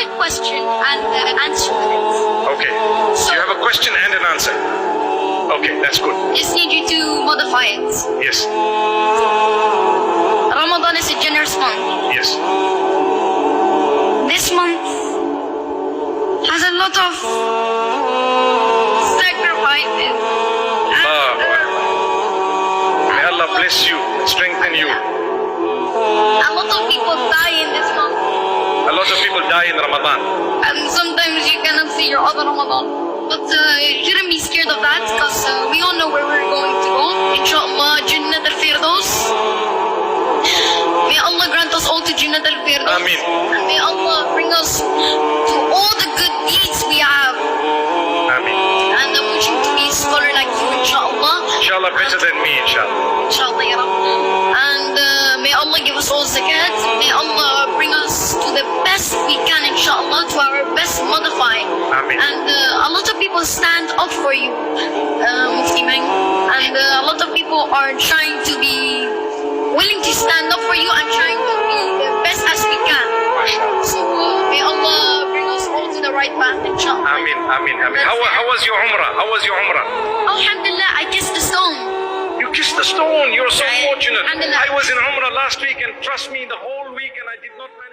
quick question and answer to it. Okay. You have a question and an answer. Okay, that's good. Just need you to modify it. Yes. Ramadan is a generous month. Yes. This month has a lot of sacrifices. May Allah bless you, strengthen you. A lot of people die in this month. A lot of people die in Ramadan. And sometimes you cannot see your other Ramadan. But you shouldn't be scared of that because we all know where we're going to go. Inshallah, Jannat al-Firdaus. May Allah grant us all to Jannat al-Firdaus. Ameen. And may Allah bring us to all the good deeds we have. Ameen. And I'm wishing to be a scholar like you, inshallah. Inshallah, better than me, inshallah. Inshallah, ya Rabbi. And may Allah give us all zakat. May Allah bring us to the best we can, inshallah, to our best modify. Ameen. And a lot of people stand up for you, Mufti Menk. And a lot of people are trying to be willing to stand up for you and trying to be the best as we can. So may Allah bring us all to the right path, inshallah. Ameen, ameen, ameen. How was your Umrah? How was your Umrah? Alhamdulillah, I kissed the stone. You kissed the stone. You're so Right. fortunate. Alhamdulillah. I was in Umrah last week, and trust me, the whole week, and I did not manage.